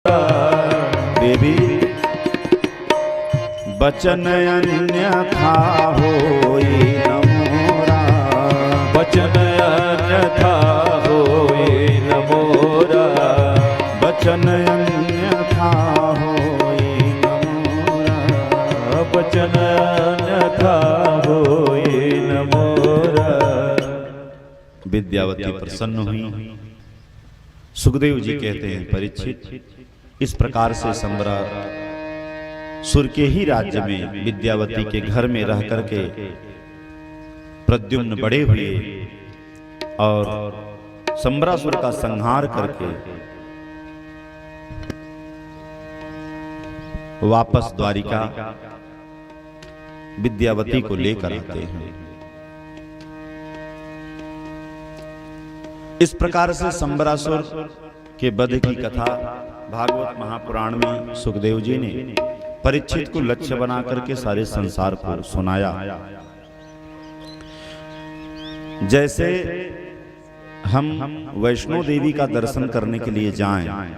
देवी बचन अन्यथा होई न मोरा, बचन अन्यथा होई न मोरा, बचन अन्यथा होई न मोरा, बचन अन्यथा होई न मोरा। विद्यावती प्रसन्न हुई। सुखदेव जी कहते हैं, परीक्षित, इस प्रकार से सम्बरासुर के ही राज्य में विद्यावती के घर में रह करके प्रद्युम्न बड़े हुए और सम्बरासुर का संहार करके वापस द्वारिका विद्यावती को लेकर आते हैं। इस प्रकार से सम्बरासुर के वध की कथा भागवत महापुराण में सुखदेव जी ने परीक्षित को लक्ष्य बना करके सारे संसार को सुनाया। जैसे हम वैष्णो देवी का दर्शन करने के लिए जाएं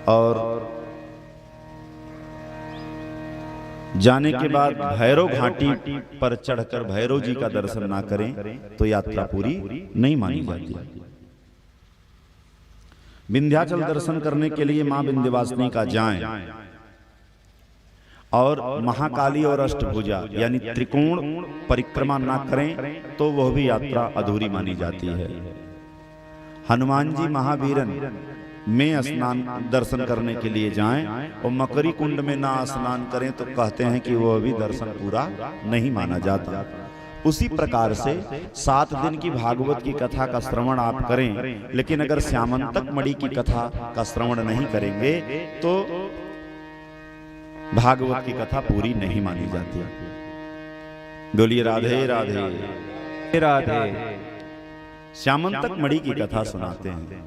और जाने के बाद भैरव घाटी पर चढ़कर भैरव जी का दर्शन ना करें तो यात्रा पूरी नहीं मानी जाती। विंध्याचल दर्शन करने के लिए मां विंध्यवासिनी का जाएं और महाकाली और अष्टभुजा यानी त्रिकोण परिक्रमा ना करें तो वह भी यात्रा अधूरी मानी जाती है। हनुमान जी महावीरन में स्नान दर्शन करने के लिए जाएं और मकरी कुंड में ना स्नान करें तो कहते हैं कि वह भी दर्शन पूरा नहीं माना जाता। उसी प्रकार से 7 दिन की भागवत की कथा का श्रवण आप करें, लेकिन अगर श्यामंतक मणि की कथा का श्रवण नहीं करेंगे तो भागवत की कथा पूरी नहीं मानी जाती। बोलिए राधे राधे राधे। श्यामंतक मणि की कथा सुनाते हैं,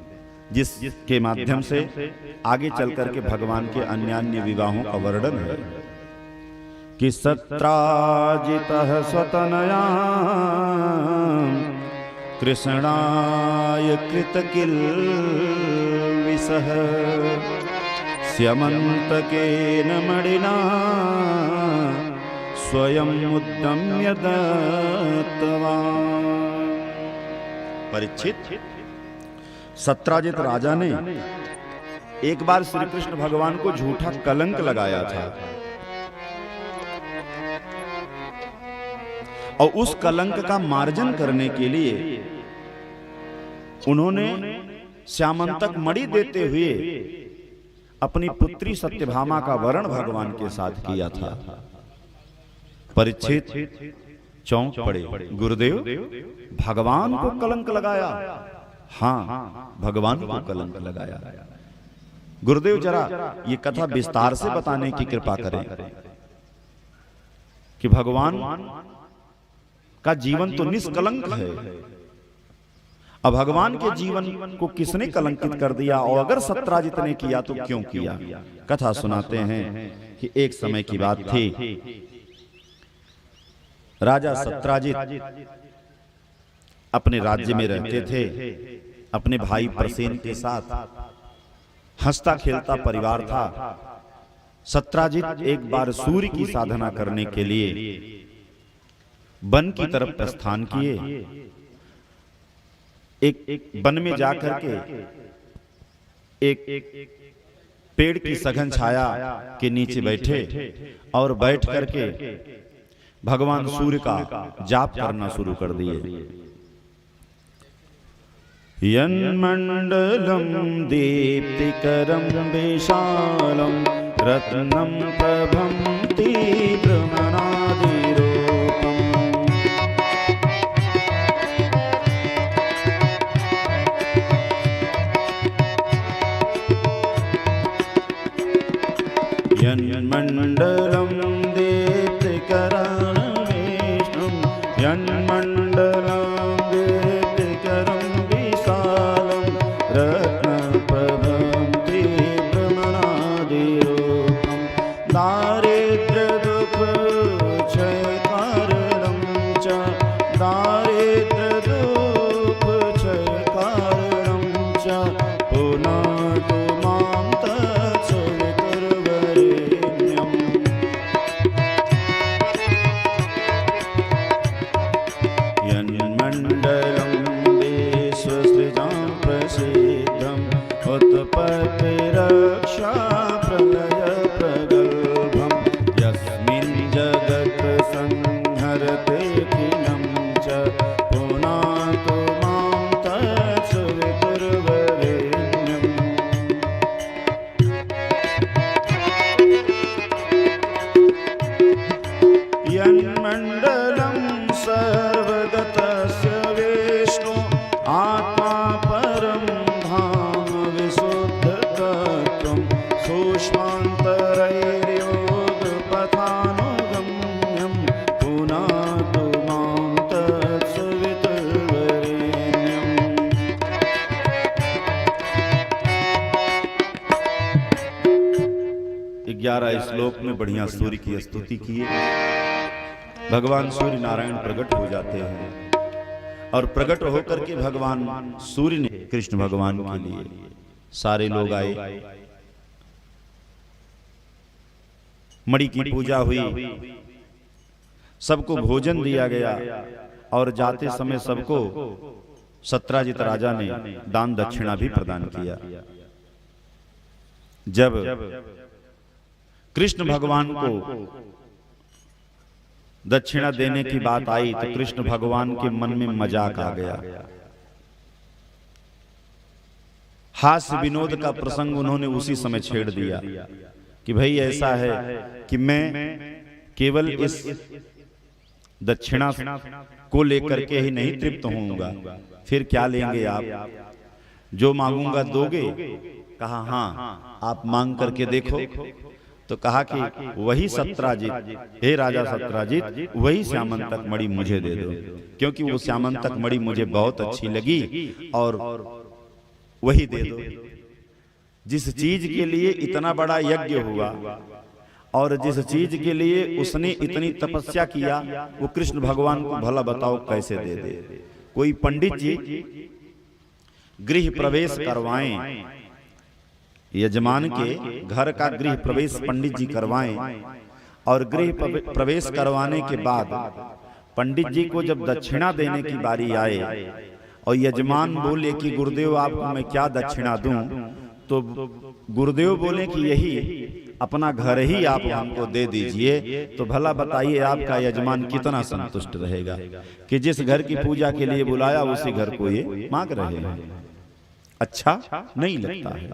जिसके माध्यम से आगे चल करके भगवान के अन्यान्य विवाहों का वर्णन है कि सत्राजितः स्वतनया कृष्णाय कृतकिल्बिषः स्यमन्तकेन मणिना स्वयं उद्यम्य दत्तवान्। परीक्षित, सत्राजित राजा ने एक बार श्री कृष्ण भगवान को झूठा कलंक लगाया था और उस कलंक का मार्जन करने के लिए उन्होंने श्यामंतक मणि देते हुए अपनी पुत्री सत्यभामा का वरण भगवान के साथ किया था। परीक्षित चौंक पड़े, गुरुदेव भगवान को कलंक लगाया? हाँ, भगवान को कलंक लगाया। गुरुदेव जरा ये कथा विस्तार से बताने की कृपा करें कि भगवान का जीवन तो निष्कलंक है, अब भगवान के जीवन को किसने कलंकित कर दिया और अगर सत्राजित ने किया तो क्यों किया? कथा सुनाते हैं कि एक समय की बात थी, राजा सत्राजित अपने राज्य में रहते थे, अपने भाई प्रसेन के साथ हंसता खेलता परिवार था। सत्राजित एक बार सूर्य की साधना करने के लिए वन की तरफ प्रस्थान किए। एक वन में जाकर के एक पेड़ की सघन छाया के नीचे बैठे और बैठ करके भगवान सूर्य का जाप करना शुरू कर दिए। यन्मण्डलं दीप्तिकरं विशालं रत्नं प्रभं तीव्रमनादिरूपम् यन्मण्डलं दीप्तिकरं विष्णुं यन्मण्डलं दीप्तिकरं विशालं रत्नप्रभं तीव्रमनादिरूपं दारिद्र्यदुःखक्षयकारणं च दारिद्र्यदुःखक्षयकारणं च पुनः तु मां उत्पत्ति रक्षा प्रलय प्रगल्भम् यस्मिन् जगत् संहरते खिलं च पुनातु मां तत्सवितुर्वरेण्यम्। यन्मण्डलं सर्वगतस्य विष्णु आत्मा परं धाम विशुद्धतत्त्वं सूक्ष्मान्तरैर्योगपथानुगम्यं पुनातु मां तत्सवितुर्वरेण्यम्। 11 श्लोक में बढ़िया सूर्य की स्तुति की है। भगवान सूर्य नारायण प्रकट हो जाते हैं और प्रकट होकर के भगवान सूर्य ने कृष्ण भगवान के लिए सारे लोग आए, मणि की पूजा हुई, सबको भोजन दिया गया और जाते समय सबको सत्राजित राजा ने दान दक्षिणा भी प्रदान किया। जब कृष्ण भगवान को दक्षिणा देने की बात आई तो कृष्ण भगवान के मन में मजाक आ गया। हास्य विनोद का प्रसंग उन्होंने उसी समय छेड़ दिया कि भाई ऐसा है कि मैं केवल इस दक्षिणा को लेकर के ही नहीं तृप्त होऊंगा, फिर क्या लेंगे आप? जो मांगूंगा दोगे? कहा हाँ, आप मांग करके देखो। तो कहा कि वही सत्राजित, हे राजा सत्राजित, वही श्यामंतक मणि मुझे दे दो, क्योंकि वो श्यामंतक मणि मुझे बहुत अच्छी लगी और वही दे दो। जिस चीज के लिए इतना बड़ा यज्ञ हुआ और जिस चीज के लिए उसने इतनी तपस्या किया, वो कृष्ण भगवान को भला बताओ कैसे दे दे? कोई पंडित जी गृह प्रवेश करवाएं, यजमान के घर का गृह प्रवेश पंडित जी करवाएं और गृह प्रवेश करवाने के बाद पंडित जी को जब दक्षिणा देने की बारी आए और यजमान बोले कि गुरुदेव आपको मैं क्या दक्षिणा दूं, तो गुरुदेव बोले कि यही अपना घर ही आप हमको दे दीजिए। तो भला बताइए आपका यजमान कितना संतुष्ट रहेगा कि जिस घर की पूजा के लिए बुलाया उसी घर को ये मांग रहे हैं। अच्छा नहीं लगता है।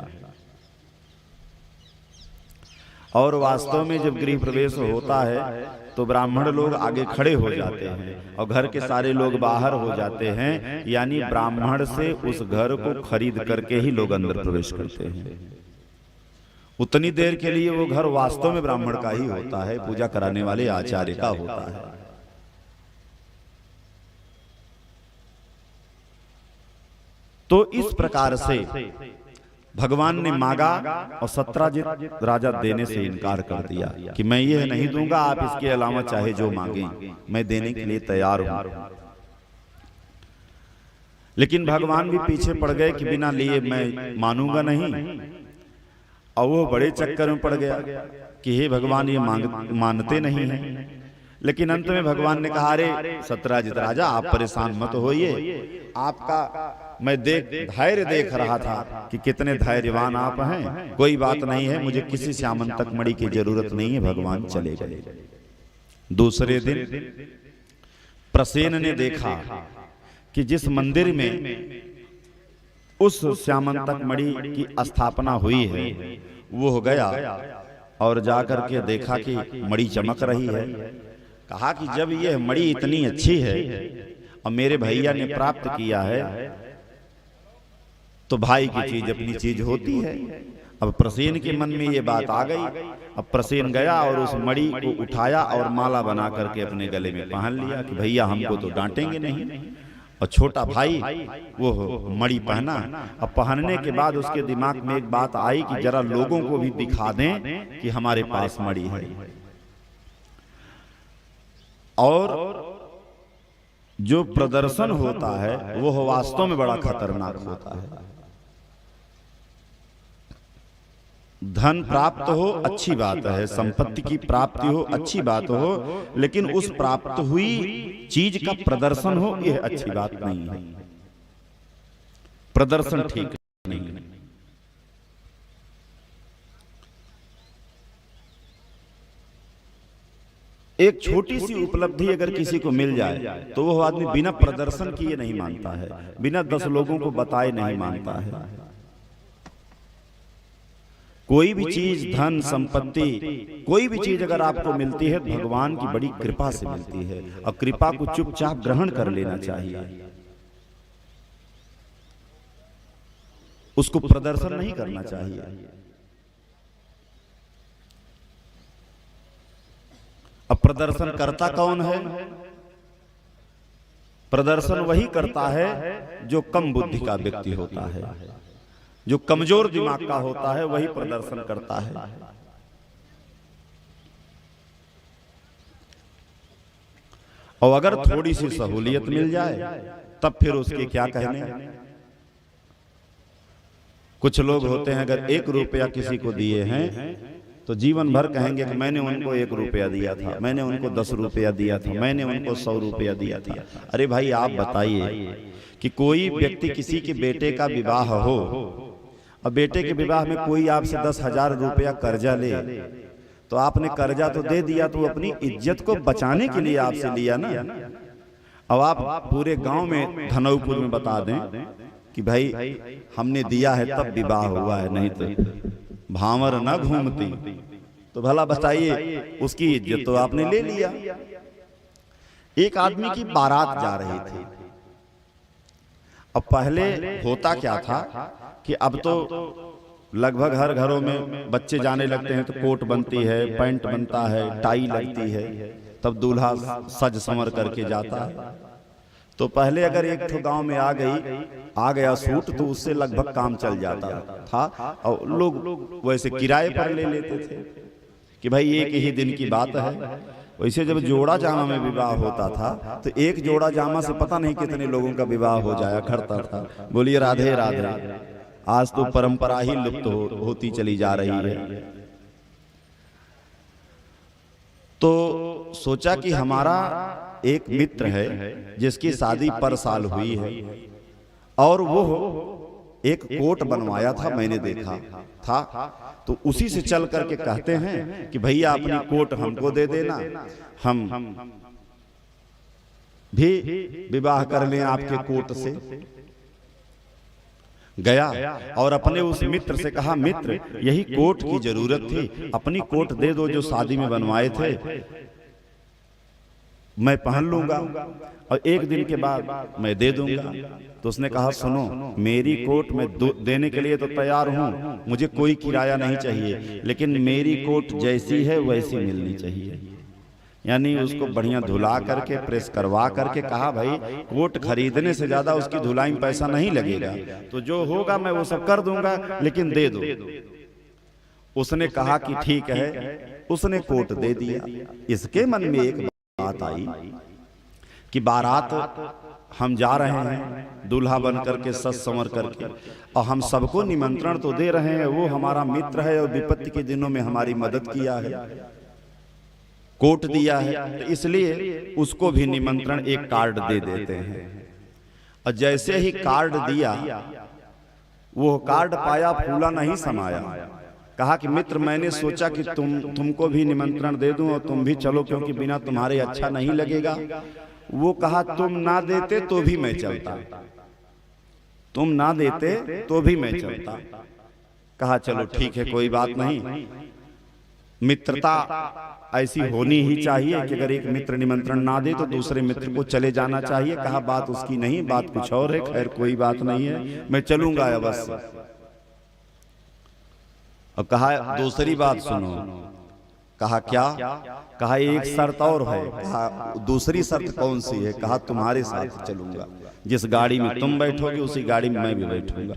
और वास्तव में जब गृह प्रवेश होता है तो ब्राह्मण लोग आगे खड़े हो जाते हैं और घर के सारे लोग बाहर हो जाते हैं, यानी ब्राह्मण से उस घर को खरीद करके ही लोग अंदर प्रवेश करते हैं। उतनी देर के लिए वो घर वास्तव में ब्राह्मण का ही होता है, पूजा कराने वाले आचार्य का होता है। तो इस प्रकार से भगवान ने मांगा और सत्राजित राजा देने से इनकार कर दिया कि मैं ये नहीं दूंगा, आप इसके अलावा चाहे जो मांगें मैं देने के लिए तैयार हूं। लेकिन भगवान भी पीछे पड़ गए कि बिना लिए मैं मानूंगा नहीं, और वो बड़े चक्कर में पड़ गया कि हे भगवान ये मानते नहीं हैं। लेकिन अंत में भगवान ने कहा, अरे सत्राजित राजा आप परेशान मत होइए, आपका मैं धैर्य देख रहा था कि कितने धैर्यवान आप हैं। कोई बात नहीं है, मुझे किसी श्यामंतक मणि की जरूरत नहीं है। भगवान चले गए। दूसरे दिन प्रसेन ने देखा कि जिस मंदिर में उस श्यामंतक मणि की स्थापना हुई है वो हो गया और जाकर के देखा कि मणि चमक रही है। कहा कि जब यह मणि इतनी अच्छी है और मेरे भैया ने प्राप्त किया है तो भाई की चीज अपनी चीज होती है। अब प्रसेन के मन में ये बात आ गई। अब प्रसेन गया और उस मणि को उठाया और माला बना करके अपने गले में पहन लिया कि भैया हमको तो डांटेंगे नहीं। और छोटा भाई वो मणि पहना। अब पहनने के बाद उसके दिमाग में एक बात आई कि जरा लोगों को भी दिखा दें कि हमारे पास मणि है। और जो प्रदर्शन होता है वो वास्तव में बड़ा खतरनाक होता है। धन प्राप्त हो अच्छी बात है, संपत्ति की प्राप्ति हो अच्छी बात हो, लेकिन उस प्राप्त हुई चीज का प्रदर्शन हो यह अच्छी बात नहीं है। प्रदर्शन ठीक नहीं है। एक छोटी सी उपलब्धि अगर किसी को मिल जाए तो वो आदमी बिना प्रदर्शन किए नहीं मानता है, बिना 10 लोगों को बताए नहीं मानता है। कोई भी चीज, धन संपत्ति, कोई भी चीज अगर आपको मिलती है भगवान की बड़ी कृपा से मिलती है, और कृपा को चुपचाप ग्रहण कर लेना चाहिए, उसको प्रदर्शन नहीं करना चाहिए। अब प्रदर्शन करता कौन है? प्रदर्शन वही करता है जो कम बुद्धि का व्यक्ति होता है, जो कमजोर दिमाग का होता है, वही प्रदर्शन करता है। और अगर थोड़ी सी सहूलियत मिल जाए तब फिर उसके क्या कहने। कुछ लोग होते हैं अगर 1 रुपया किसी को दिए हैं तो जीवन भर कहेंगे कि मैंने उनको 1 रुपया दिया था, मैंने उनको 10 रुपया दिया था, मैंने उनको 100 रुपया दिया था। अरे भाई आप बताइए कि कोई व्यक्ति किसी के बेटे का विवाह हो, अब बेटे के विवाह में कोई आपसे 10,000 रुपया कर्जा ले, तो आपने कर्जा तो दे दिया, तो अपनी इज्जत को बचाने के लिए आपसे लिया ना। अब आप पूरे गांव में धनौपुर में बता दें कि भाई हमने दिया है तब विवाह हुआ है, नहीं तो भांवर न घूमती, तो भला बताइए उसकी इज्जत तो आपने ले लिया। एक आदमी की बारात जा रही थी। अब पहले होता क्या था कि अब तो लगभग हर घरों में बच्चे जाने लगते हैं तो कोट बनती है, पैंट बनता है, टाई लगती है, तब दूल्हा सज संवर करके जाता है। तो पहले अगर एक ठो गांव में आ गया सूट तो उससे लगभग काम चल जाता था, और लोग वैसे किराए पर ले लेते थे कि भाई एक ही दिन की बात है। वैसे जब जोड़ा जामा में विवाह होता था तो एक जोड़ा जामा से पता नहीं कितने लोगों का विवाह हो जाया करता था। बोलिए राधे राधे। आज तो परंपरा ही लुप्त होती चली जा रही है। तो सोचा कि हमारा एक मित्र है जिसकी शादी पर साल हुई है, और वो एक कोट बनवाया था, मैंने देखा था, तो उसी से चल करके कहते हैं कि भैया अपनी कोट हमको दे देना, हम भी विवाह कर लें आपके कोट से। गया और अपने उस मित्र से कहा, मित्र यही कोट की जरूरत थी, अपनी कोट दे दो जो शादी में बनवाए थे, मैं पहन लूंगा और 1 दिन के बाद मैं दे दूंगा। तो उसने कहा, सुनो मेरी कोट मैं देने के लिए तो तैयार हूं, मुझे कोई किराया नहीं चाहिए, लेकिन मेरी कोट जैसी है वैसी मिलनी चाहिए। यानी उसको बढ़िया धुला करके प्रेस करवा करके कहा, भाई कोट खरीदने से ज्यादा उसकी धुलाई में पैसा नहीं लगेगा, तो जो होगा मैं वो सब कर दूंगा, लेकिन दे दो। उसने कहा कि ठीक है, उसने कोट दे दिया। इसके मन में एक बात आई कि बारात हम जा रहे हैं दूल्हा बन करके सज संवर करके, और हम सबको निमंत्रण तो दे रहे हैं, वो हमारा मित्र है और विपत्ति के दिनों में हमारी मदद किया है, कोट दिया है, तो इसलिए उसको भी निमंत्रण एक कार्ड दे देते हैं। और जैसे ही कार्ड दिया, वो कार्ड पाया फूला नहीं समाया। कहा कि मित्र मैंने सोचा कि तुमको भी निमंत्रण दे दूं और तुम भी चलो, क्योंकि बिना तुम्हारे अच्छा नहीं लगेगा। वो कहा, तुम ना देते तो भी मैं चलता, तुम ना देते तो भी मैं चलता। कहा चलो ठीक है, कोई बात नहीं, मित्रता ऐसी होनी ही चाहिए कि अगर एक मित्र निमंत्रण ना दे तो दूसरे मित्र को चले जाना चाहिए। कहा बात उसकी नहीं, बात कुछ और है, खैर कोई बात नहीं है, मैं चलूंगा अवश्य। और कहा दूसरी बात सुनो। कहा क्या? कहा एक शर्त और है। कहा दूसरी शर्त कौन सी है? कहा तुम्हारे साथ चलूंगा, जिस गाड़ी में तुम बैठोगे उसी गाड़ी में मैं भी बैठूंगा।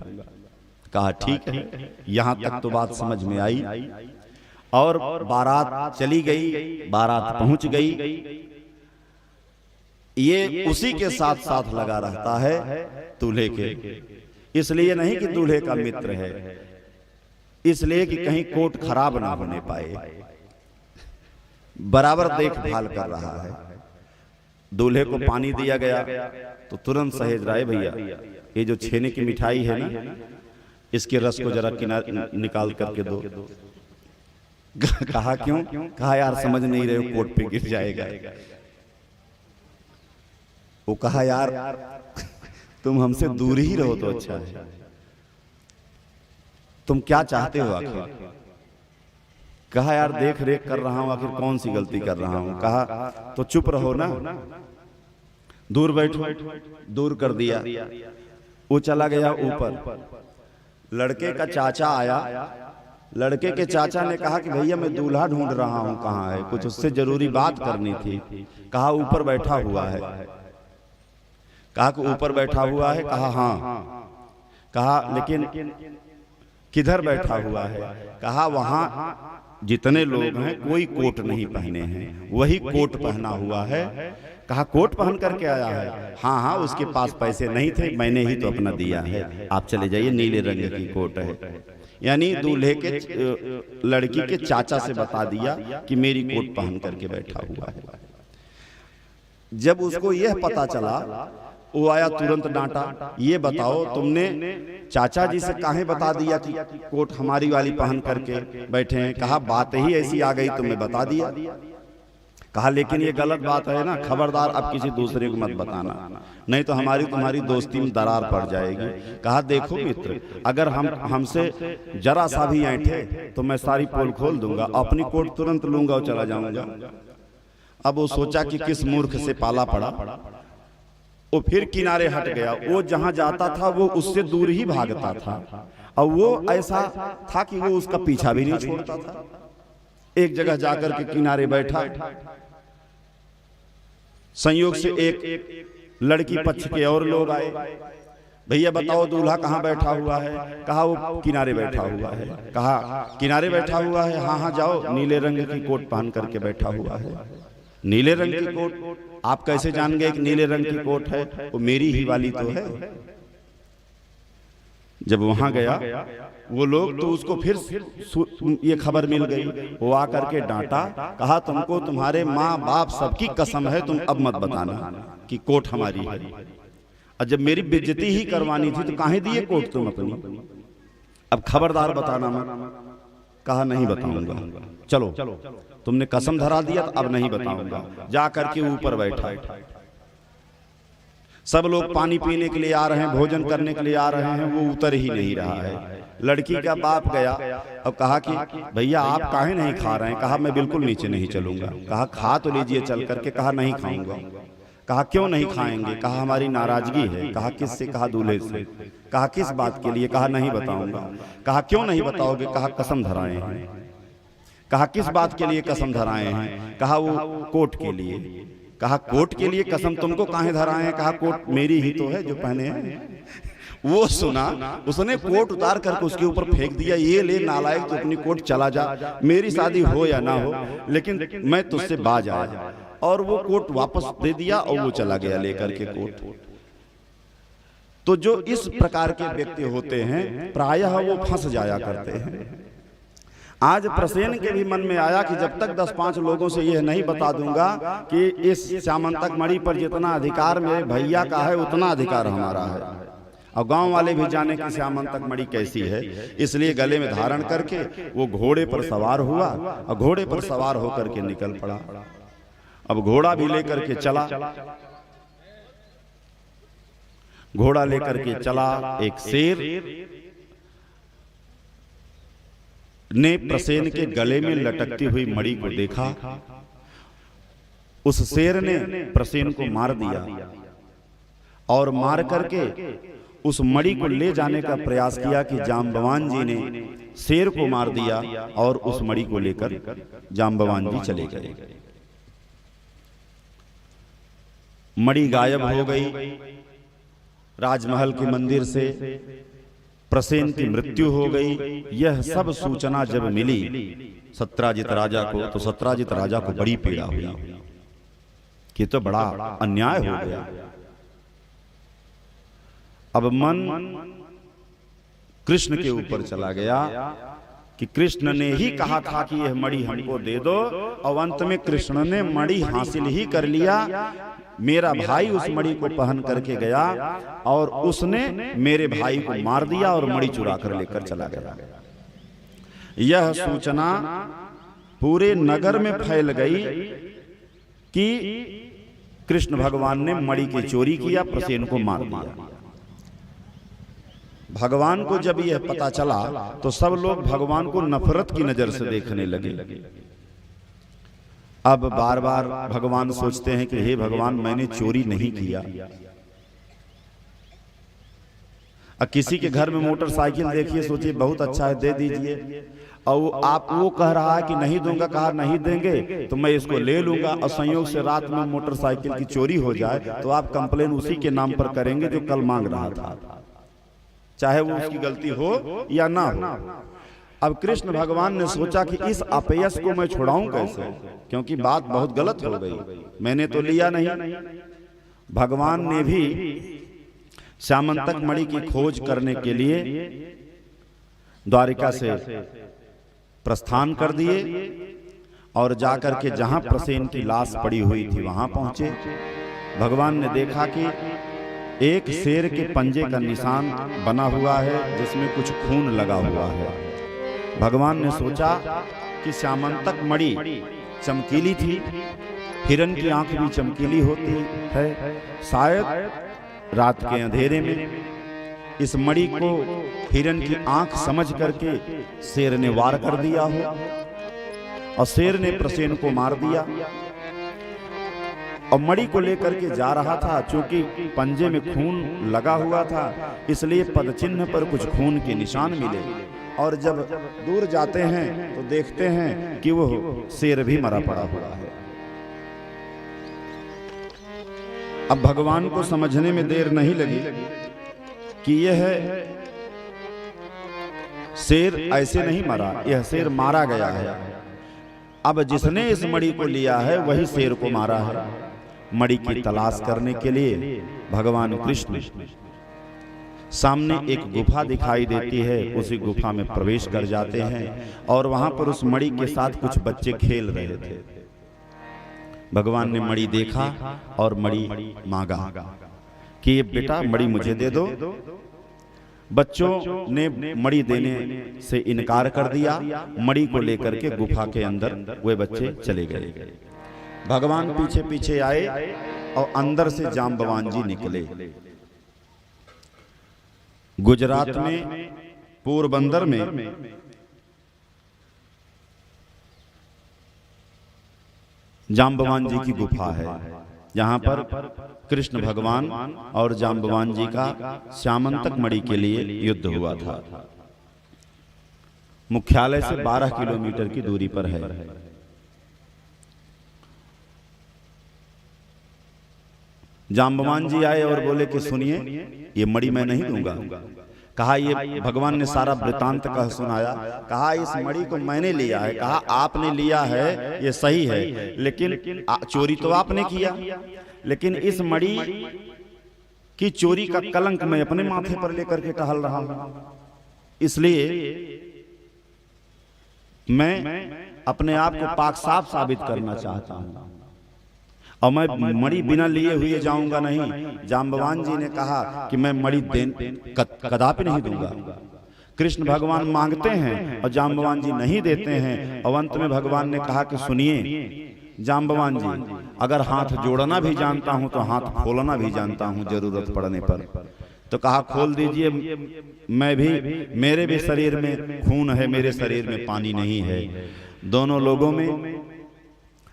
कहा ठीक है। यहां तक तो बात समझ में आई, और बारात चली गई, बारात पहुंच गई। ये उसी के साथ साथ लगा रहता है दूल्हे के, इसलिए नहीं कि दूल्हे का मित्र है, इसलिए कि कहीं कोट खराब ना होने पाए, बराबर देखभाल कर रहा है। दूल्हे को पानी दिया गया तो तुरंत सहेज रहा है, भैया ये जो छेने की मिठाई है ना, इसके रस को जरा किनारे निकाल करके दो। कहा क्यों? कहा यार समझ नहीं रहे हो, कोट पे गिर जाएगा। वो कहा यार तुम हमसे दूर ही रहो तो अच्छा है, तुम क्या चाहते हो आखिर? कहा यार देख रेख कर रहा हूं, आखिर कौन सी गलती कर रहा हूं। कहा तो चुप रहो ना, दूर बैठो। दूर कर दिया। वो चला गया ऊपर। लड़के का चाचा आया। लड़के के चाचा ने कहा कि भैया मैं दूल्हा ढूंढ रहा हूं, कहाँ है? कुछ उससे जरूरी बात करनी थी। कहा ऊपर बैठा हुआ है। कहा कि ऊपर बैठा हुआ है? कहा हाँ। कहा लेकिन किधर बैठा हुआ है? कहा वहां जितने लोग हैं कोई कोट नहीं पहने हैं, वही कोट पहना हुआ है। कहा कोट पहन करके आया है? हाँ हाँ, उसके पास पैसे नहीं थे, मैंने ही तो अपना दिया है, आप चले जाइए, नीले रंग की कोट है। यानी दूल्हे के लड़की के चाचा से बता दिया कि मेरी कोट पहन करके बैठा हुआ है। जब उसको यह पता चला, वो आया, तुरंत डांटा, ये बताओ तुमने चाचा जी से काहे बता दिया कि कोट हमारी वाली पहन करके बैठे हैं? कहा बात ही ऐसी आ गई तो मैं बता दिया। कहा लेकिन ये गलत बात है ना, खबरदार अब किसी दूसरे को मत बताना, नहीं तो हमारी तुम्हारी दोस्ती में दरार पड़ जाएगी। कहा देखो मित्र, अगर हमसे जरा सा भी ऐंठे तो मैं सारी पोल खोल दूंगा, अपनी कोट तुरंत लूंगा और चला जाऊंगा। अब वो सोचा कि किस मूर्ख से पाला पड़ा, वो फिर किनारे हट गया। वो जहां जाता था वो उससे दूर ही भागता था, और वो ऐसा था कि वो उसका पीछा भी नहीं छोड़ता था। एक जगह जाकर के किनारे बैठा। संयोग से एक लड़की पक्ष के और लोग आए। भैया बताओ दूल्हा कहाँ बैठा हुआ है? कहा वो किनारे बैठा हुआ है। कहा किनारे बैठा हुआ है? हाँ हाँ जाओ, नीले रंग की कोट पहन करके बैठा हुआ है। नीले रंग की कोट? आप कैसे जान गए कि नीले रंग की कोट है? वो मेरी ही वाली तो है। जब वहां गया वो लोग, तो उसको फिर ये खबर मिल गई। वो आकर के डांटा, कहा तुमको तुम्हारे माँ बाप सबकी कसम है, तुम अब मत बताना कि कोट हमारी है। और जब मेरी बेइज्जती ही करवानी थी तो काहे दिए कोट तुम अपनी? अब खबरदार बताना मत। कहा नहीं बताऊंगा। चलो तुमने कसम धरा दिया तो अब नहीं बताऊंगा। जा करके ऊपर बैठा। सब लोग पानी पीने के लिए आ रहे हैं, भोजन करने के लिए आ रहे हैं, वो उतर ही नहीं रहा है। लड़की का बाप गया और कहा कि भैया आप काहे नहीं खा रहे हैं? कहा मैं बिल्कुल नीचे नहीं चलूंगा। कहा खा तो लीजिए चल करके। कहा नहीं खाऊंगा। कहा क्यों नहीं खाएंगे? कहा हमारी नाराजगी है। कहा किससे? कहा दूल्हे से। कहा किस बात के लिए? कहा नहीं बताऊंगा। कहा क्यों नहीं बताओगे? कहा कसम धराए हैं। कहा किस बात के लिए कसम धराए हैं? कहा वो कोट के लिए। कहा कोट के लिए कसम तुमको काहे धराए हैं? कहा कोट मेरी ही तो है जो पहने हैं। वो सुना, उसने कोट उतार करके उसके ऊपर फेंक दिया। ये ले नालायक, तो अपनी कोट चला जा, मेरी शादी हो या ना हो, लेकिन मैं तुझसे बाज आया। और वो कोट वापस दे दिया और वो चला गया लेकर के कोट। तो जो इस प्रकार के व्यक्ति होते हैं प्रायः वो फंस जाया करते हैं। आज प्रसेन के भी मन में आया कि जब तक 10-5 लोगों से यह नहीं बता दूंगा कि इस श्यामंतक मणि पर जितना अधिकार मेरे भैया का है उतना अधिकार हमारा है, और गांव वाले भी जाने कि श्यामंतक मणि कैसी है, इसलिए गले में धारण करके वो घोड़े पर सवार हुआ और घोड़े पर सवार होकर के निकल पड़ा। अब घोड़ा भी लेकर के चला। घोड़ा लेकर के चला। एक शेर ने प्रसेन के गले में लटकती हुई मणि को देखा। उस शेर ने प्रसेन को मार दिया और मार करके उस मणि को ले जाने का प्रयास किया कि जाम्बवान जी ने शेर को मार दिया और उस मणि को लेकर जाम्बवान जी चले गए। मणि गायब हो गई। राजमहल के मंदिर से प्रसेन की मृत्यु हो गई। यह सब सूचना जब मिली सत्राजित राजा को, तो सत्राजित राजा को बड़ी पीड़ा हुई कि तो बड़ा अन्याय हो गया। अब मन कृष्ण के ऊपर चला गया कि कृष्ण ने ही कहा था कि यह मणि हमको दे दो, और अंत में कृष्ण ने मणि हासिल ही कर लिया। मेरा भाई उस मणि को पहन करके गया और उसने मेरे भाई को मार दिया और मणि चुरा कर लेकर चला गया। यह सूचना पूरे नगर में फैल गई कि कृष्ण भगवान ने मणि की चोरी किया, प्रसेन को मार दिया। भगवान को जब यह पता चला तो सब लोग भगवान को नफरत की नजर से देखने लगे। अब बार बार भगवान सोचते हैं कि हे भगवान, मैंने चोरी नहीं किया। अब किसी के घर में मोटरसाइकिल देखिए, सोचिए बहुत अच्छा है, दे दीजिए, और आप वो कह रहा है कि नहीं दूंगा, कहा नहीं देंगे तो मैं इसको ले लूंगा, और संयोग से रात में मोटरसाइकिल की चोरी हो जाए तो आप कंप्लेन उसी के नाम पर करेंगे जो कल मांग रहा था, चाहे वो उसकी गलती हो या ना हो। अब कृष्ण भगवान ने सोचा कि इस अपयश को मैं छुड़ाऊं कैसे, क्योंकि बात बहुत गलत हो गई, मैंने तो लिया नहीं। भगवान ने भी श्यामंतक मणि की खोज करने के लिए द्वारिका से प्रस्थान कर दिए और जाकर के जहां प्रसेन की लाश पड़ी हुई थी वहां पहुंचे। भगवान ने देखा कि एक शेर के पंजे का निशान बना हुआ है जिसमें कुछ खून लगा हुआ है। भगवान ने सोचा कि श्यामंतक मणि चमकीली थी, हिरण की आंख भी चमकीली होती है, शायद रात के अंधेरे में इस मणि को हिरण की आंख समझ करके शेर ने वार कर दिया हो, और शेर ने प्रसेन को मार दिया। और मणि को लेकर के जा रहा था, चूंकि पंजे में खून लगा हुआ था इसलिए पदचिन्ह पर कुछ खून के निशान मिले, और जब दूर जाते हैं तो देखते हैं कि वो शेर भी मरा पड़ा हुआ है। अब भगवान को समझने में देर नहीं लगी कि यह शेर ऐसे नहीं मरा, यह शेर मारा गया है। अब जिसने इस मणि को लिया है वही शेर को मारा है। मणि की तलाश करने के लिए भगवान कृष्ण सामने एक गुफा दिखाई देती है, उसी गुफा में प्रवेश कर जाते हैं और वहां पर उस मणि के साथ कुछ बच्चे खेल रहे थे। भगवान ने मणि देखा और मणि मांगा कि ये बेटा मणि मुझे दे दो। बच्चों ने मणि देने से इनकार कर दिया। मणि को लेकर के गुफा के अंदर वे बच्चे चले गए। भगवान पीछे पीछे आए और अंदर से जाम्बवान जी निकले। गुजरात में पोरबंदर में जाम्बवान जी की गुफा है, जहां पर कृष्ण भगवान और जाम्बवान जी का श्यामंतक मणि के लिए युद्ध हुआ था। मुख्यालय से 12 किलोमीटर की दूरी पर है। जाम्बवान जी आए और बोले कि सुनिए, ये मणि मैं नहीं दूंगा। कहा ये भगवान ने सारा वृतांत कह सुनाया। कहा इस मणि को मैंने लिया है। कहा आपने लिया है ये सही है, लेकिन चोरी तो आपने किया, लेकिन इस मणि की चोरी का कलंक मैं अपने माथे पर लेकर के टहल रहा हूं, इसलिए मैं अपने आप को पाक साफ साबित करना चाहता हूं और मैं मणि बिना लिए हुए जाऊंगा नहीं। जाम्बवान जी ने कहा कि मैं मणि कदापि नहीं दूंगा। कृष्ण भगवान मांगते हैं और जाम्बवान जी नहीं देते हैं। और अंत में भगवान ने कहा कि सुनिए जाम्बवान जी, अगर हाथ जोड़ना भी जानता हूं तो हाथ खोलना भी जानता हूं जरूरत पड़ने पर। तो कहा खोल दीजिए, मैं भी, मेरे भी शरीर में खून है, मेरे शरीर में पानी नहीं है। दोनों लोगों में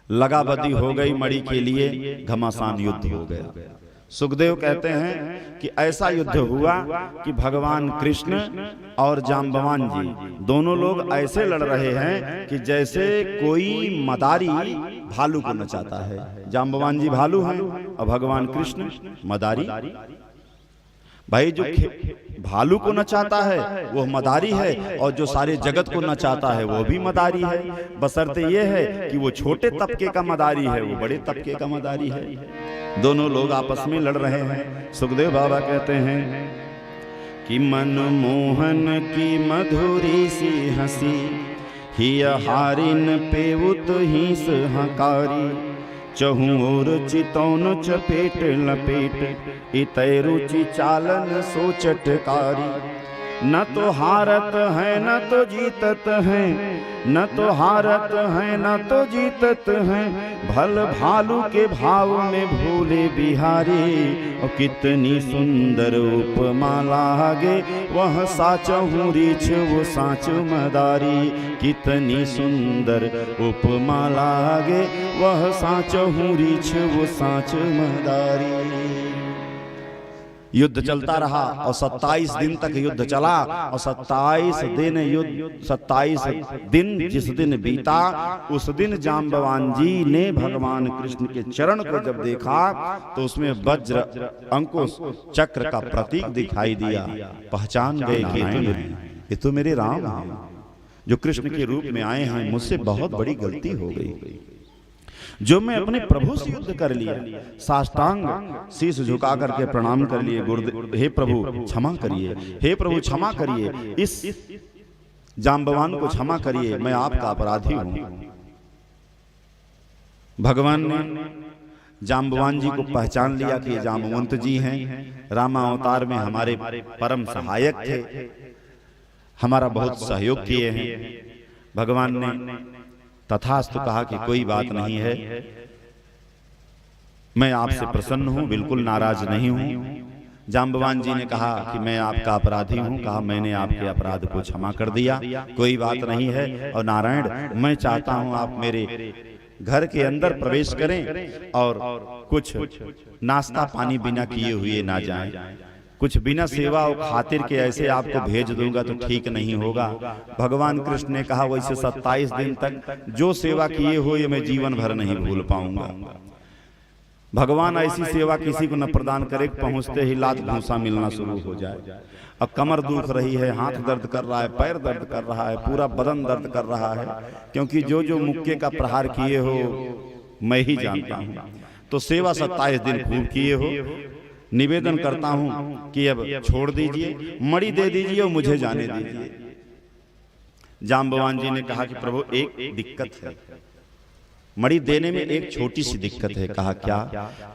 लगाबदी हो गई, मणि के लिए घमासान युद्ध हो गया। सुखदेव कहते हैं कि ऐसा युद्ध हुआ कि भगवान कृष्ण और जाम्बवान जी दोनों लोग ऐसे लड़ रहे हैं कि जैसे कोई मदारी भालू को नचाता है। जाम्बवान जी भालू हैं और भगवान कृष्ण मदारी। भाई जो भालू को नचाता है वो मदारी है, और जो सारे जगत को नचाता है वो भी मदारी है। बशर्ते ये है कि वो छोटे तबके का मदारी है, वो बड़े तबके का मदारी है। दोनों लोग आपस में लड़ रहे हैं। सुखदेव बाबा कहते हैं कि मनमोहन की मधुरी सी हंसी, हिय हारिन पे उत हिंस हकारी। चहु और चितौन चपेट लपेट, इतै रुचि चालन सो चटकारी। न तो हारत है न तो जीतत है, न तो हारत है न तो जीतत है, भल भालू के भाव में भूले बिहारी। और कितनी सुंदर उपमा लागे वह साचहु रीछ वो साच मदारी। कितनी सुंदर उपमा लागे वह साचहु रीछ वो साच मदारी। युद्ध चलता रहा और 27 दिन तक युद्ध चला। और 27 दिन जिस दिन बीता, उस दिन जाम्बवान जी ने भगवान कृष्ण के चरण को जब देखा तो उसमें वज्र अंकुश चक्र का प्रतीक दिखाई दिया। पहचान गए कि ये तो मेरे राम हैं जो कृष्ण के रूप में आए हैं। मुझसे बहुत बड़ी गलती हो गई जो मैं अपने प्रभु से युद्ध कर लिया। साष्टांग शीश झुका करके प्रणाम कर लिए। गुरुदेव, हे प्रभु क्षमा करिए, हे प्रभु क्षमा करिए, इस जाम्बवान को क्षमा करिए, मैं आपका अपराधी हूं। भगवान ने जाम्बवान जी को पहचान लिया कि ये जाम्बवंत जी हैं, रामावतार में हमारे परम सहायक थे, हमारा बहुत सहयोग किए हैं। भगवान ने तथास्तु कहा कि कोई बात नहीं है, मैं आपसे प्रसन्न हूं, बिल्कुल नाराज नहीं हूं। जाम्बवान जी ने कहा कि मैं आपका अपराधी हूं। कहा मैंने आपके अपराध को क्षमा कर दिया, कोई बात नहीं है। और नारायण, मैं चाहता हूं आप मेरे घर के अंदर प्रवेश करें और कुछ नाश्ता पानी बिना किए हुए ना जाएं। कुछ बिना सेवा और खातिर के ऐसे आपको भेज दूंगा तो ठीक नहीं होगा। भगवान कृष्ण ने कहा वैसे 27 दिन तक जो सेवा किए हो ये मैं जीवन भर नहीं भूल पाऊंगा। भगवान ऐसी सेवा किसी को न प्रदान करे, पहुंचते ही लात भूसा मिलना शुरू हो जाए। अब कमर दुख रही है, हाथ दर्द कर रहा है, पैर दर्द कर रहा है, पूरा बदन दर्द कर रहा है, क्योंकि जो जो मुक्के का प्रहार किए हो मैं ही जानता हूं। तो सेवा 27 दिन खूब किए हो। निवेदन करता हूं कि अब छोड़ दीजिए, मणि दे दीजिए और मुझे जाने दीजिए। जाम्बवान जी ने कहा कि प्रभु एक दिक्कत है, मणि देने में एक छोटी सी दिक्कत है। कहा क्या?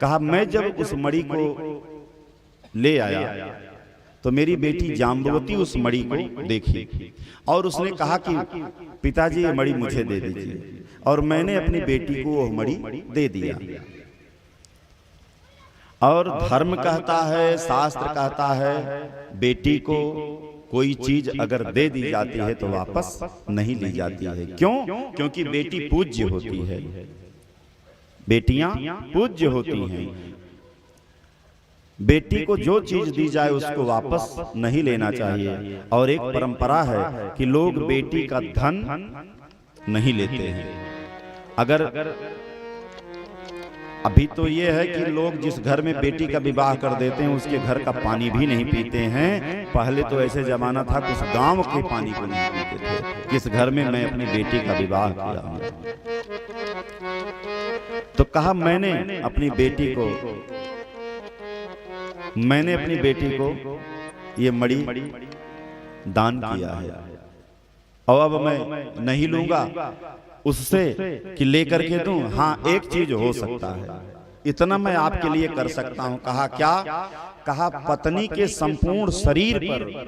कहा मैं जब उस मणि को ले आया तो मेरी बेटी जाम्बवती उस मणि को देखी और उसने कहा कि पिताजी ये मणि मुझे दे दीजिए, और मैंने अपनी बेटी को वो मणि दे दिया। और धर्म कहता है, शास्त्र कहता है, बेटी को कोई चीज अगर दे दी जाती है तो वापस नहीं ली जाती है। क्यों? क्योंकि बेटी पूज्य होती है, बेटियां पूज्य होती हैं। बेटी को जो चीज दी जाए उसको वापस नहीं लेना चाहिए। और एक परंपरा है कि लोग बेटी का धन नहीं लेते हैं। अगर अभी तो ये है कि लोग जिस घर में बेटी का विवाह कर देते हैं उसके घर का पानी भी नहीं पीते हैं। पहले तो ऐसे जमाना था कुछ गांव के पानी को नहीं पीते थे। किस घर में मैं अपनी बेटी का विवाह किया, तो कहा मैंने अपनी बेटी को ये मणि दान किया है, और अब मैं नहीं लूंगा उससे कि लेकर के दूं। हाँ, एक चीज हो सकता है, इतना मैं आपके लिए कर सकता हूं। कहा क्या? कहा पत्नी के संपूर्ण शरीर पर